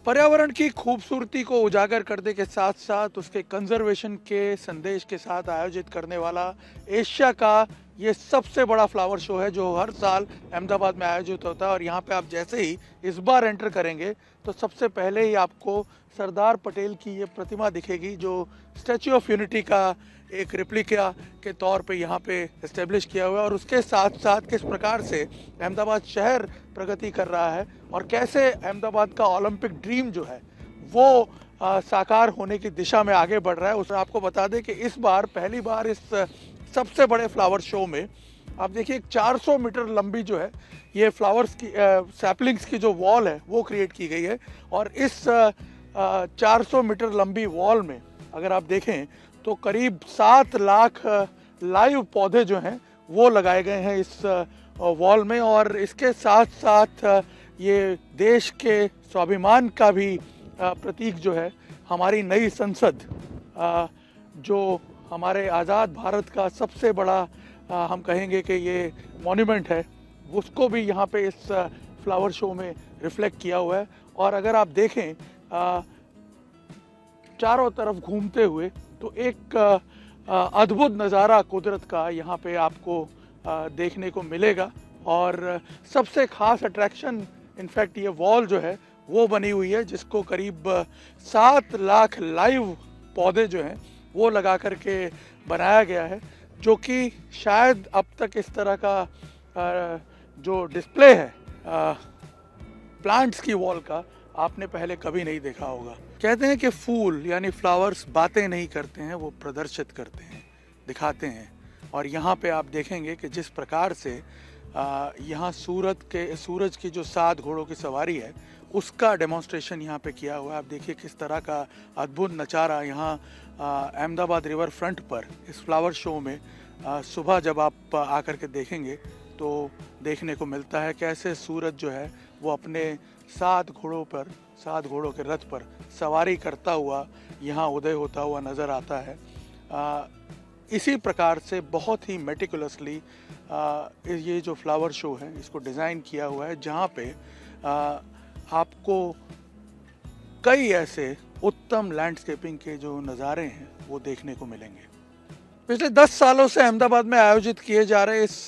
पर्यावरण की खूबसूरती को उजागर करने के साथ साथ उसके कंजर्वेशन के संदेश के साथ आयोजित करने वाला एशिया का ये सबसे बड़ा फ्लावर शो है जो हर साल अहमदाबाद में आयोजित होता है। और यहाँ पे आप जैसे ही इस बार एंटर करेंगे तो सबसे पहले ही आपको सरदार पटेल की ये प्रतिमा दिखेगी जो स्टैच्यू ऑफ यूनिटी का एक रिप्लिका के तौर पे यहाँ पे इस्टेब्लिश किया हुआ है। और उसके साथ साथ किस प्रकार से अहमदाबाद शहर प्रगति कर रहा है और कैसे अहमदाबाद का ओलंपिक ड्रीम जो है वो साकार होने की दिशा में आगे बढ़ रहा है। उसमें आपको बता दें कि इस बार पहली बार इस सबसे बड़े फ्लावर शो में आप देखिए 400 मीटर लंबी जो है ये फ्लावर्स की सैपलिंग्स की जो वॉल है वो क्रिएट की गई है। और इस 400 मीटर लंबी वॉल में अगर आप देखें तो करीब 7 लाख लाइव पौधे जो हैं वो लगाए गए हैं इस वॉल में। और इसके साथ साथ ये देश के स्वाभिमान का भी प्रतीक जो है हमारी नई संसद जो हमारे आज़ाद भारत का सबसे बड़ा हम कहेंगे कि ये मॉन्यूमेंट है उसको भी यहाँ पे इस फ्लावर शो में रिफ्लेक्ट किया हुआ है। और अगर आप देखें चारों तरफ घूमते हुए तो एक अद्भुत नज़ारा कुदरत का यहाँ पे आपको देखने को मिलेगा। और सबसे ख़ास अट्रैक्शन इनफैक्ट ये वॉल जो है वो बनी हुई है जिसको करीब 7 लाख लाइव पौधे जो हैं वो लगा करके बनाया गया है, जो कि शायद अब तक इस तरह का जो डिस्प्ले है प्लांट्स की वॉल का आपने पहले कभी नहीं देखा होगा। कहते हैं कि फूल यानी फ्लावर्स बातें नहीं करते हैं, वो प्रदर्शित करते हैं, दिखाते हैं। और यहाँ पे आप देखेंगे कि जिस प्रकार से यहाँ सूरज की जो 7 घोड़ों की सवारी है उसका डेमोन्स्ट्रेशन यहाँ पे किया हुआ है। आप देखिए किस तरह का अद्भुत नज़ारा यहाँ अहमदाबाद रिवर फ्रंट पर इस फ्लावर शो में सुबह जब आप आकर के देखेंगे तो देखने को मिलता है कैसे सूरज जो है वो अपने 7 घोड़ों के रथ पर सवारी करता हुआ यहाँ उदय होता हुआ नज़र आता है। इसी प्रकार से बहुत ही मेटिकुलसली ये जो फ्लावर शो है इसको डिज़ाइन किया हुआ है जहाँ पे आपको कई ऐसे उत्तम लैंडस्केपिंग के जो नज़ारे हैं वो देखने को मिलेंगे। पिछले 10 सालों से अहमदाबाद में आयोजित किए जा रहे इस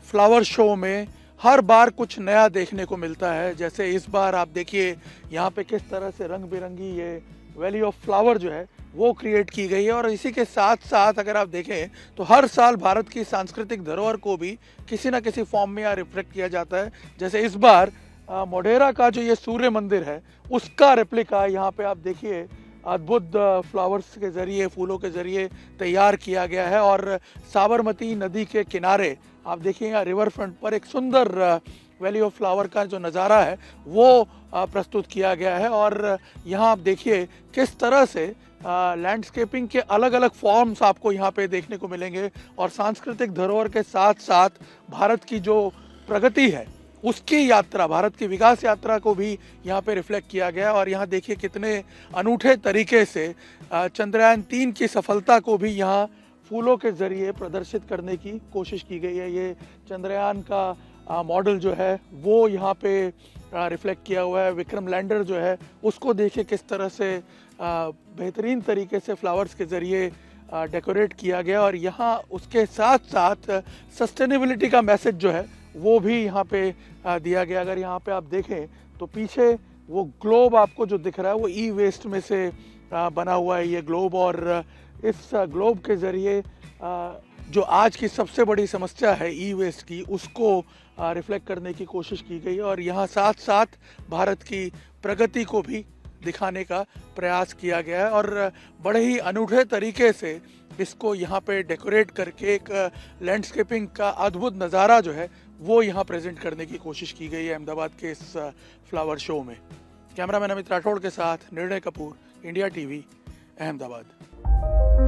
फ्लावर शो में हर बार कुछ नया देखने को मिलता है। जैसे इस बार आप देखिए यहाँ पे किस तरह से रंग बिरंगी ये वैली ऑफ फ्लावर जो है वो क्रिएट की गई है। और इसी के साथ साथ अगर आप देखें तो हर साल भारत की सांस्कृतिक धरोहर को भी किसी न किसी फॉर्म में यहाँ रिफ्लेक्ट किया जाता है। जैसे इस बार मोढेरा का जो ये सूर्य मंदिर है उसका रेप्लिका यहाँ पे आप देखिए अद्भुत फ्लावर्स के ज़रिए, फूलों के ज़रिए तैयार किया गया है। और साबरमती नदी के किनारे आप देखिए यहाँ रिवर फ्रंट पर एक सुंदर वैली ऑफ फ्लावर का जो नज़ारा है वो प्रस्तुत किया गया है। और यहाँ आप देखिए किस तरह से लैंडस्केपिंग के अलग अलग फॉर्म्स आपको यहाँ पे देखने को मिलेंगे। और सांस्कृतिक धरोहर के साथ साथ भारत की जो प्रगति है उसकी यात्रा, भारत की विकास यात्रा को भी यहाँ पे रिफ्लेक्ट किया गया। और यहाँ देखिए कितने अनूठे तरीके से चंद्रयान 3 की सफलता को भी यहाँ फूलों के ज़रिए प्रदर्शित करने की कोशिश की गई है। ये चंद्रयान का मॉडल जो है वो यहाँ पे रिफ्लेक्ट किया हुआ है। विक्रम लैंडर जो है उसको देखिए किस तरह से बेहतरीन तरीके से फ्लावर्स के ज़रिए डेकोरेट किया गया। और यहाँ उसके साथ साथ सस्टेनेबिलिटी का मैसेज जो है वो भी यहाँ पे दिया गया। अगर यहाँ पे आप देखें तो पीछे वो ग्लोब आपको जो दिख रहा है वो ई वेस्ट में से बना हुआ है ये ग्लोब। और इस ग्लोब के ज़रिए जो आज की सबसे बड़ी समस्या है ई वेस्ट की उसको रिफ्लेक्ट करने की कोशिश की गई है। और यहाँ साथ साथ भारत की प्रगति को भी दिखाने का प्रयास किया गया है। और बड़े ही अनूठे तरीके से इसको यहाँ पे डेकोरेट करके एक लैंडस्केपिंग का अद्भुत नज़ारा जो है वो यहाँ प्रेजेंट करने की कोशिश की गई है अहमदाबाद के इस फ्लावर शो में। कैमरामैन अमित राठौड़ के साथ निर्णय कपूर, इंडिया टीवी, अहमदाबाद।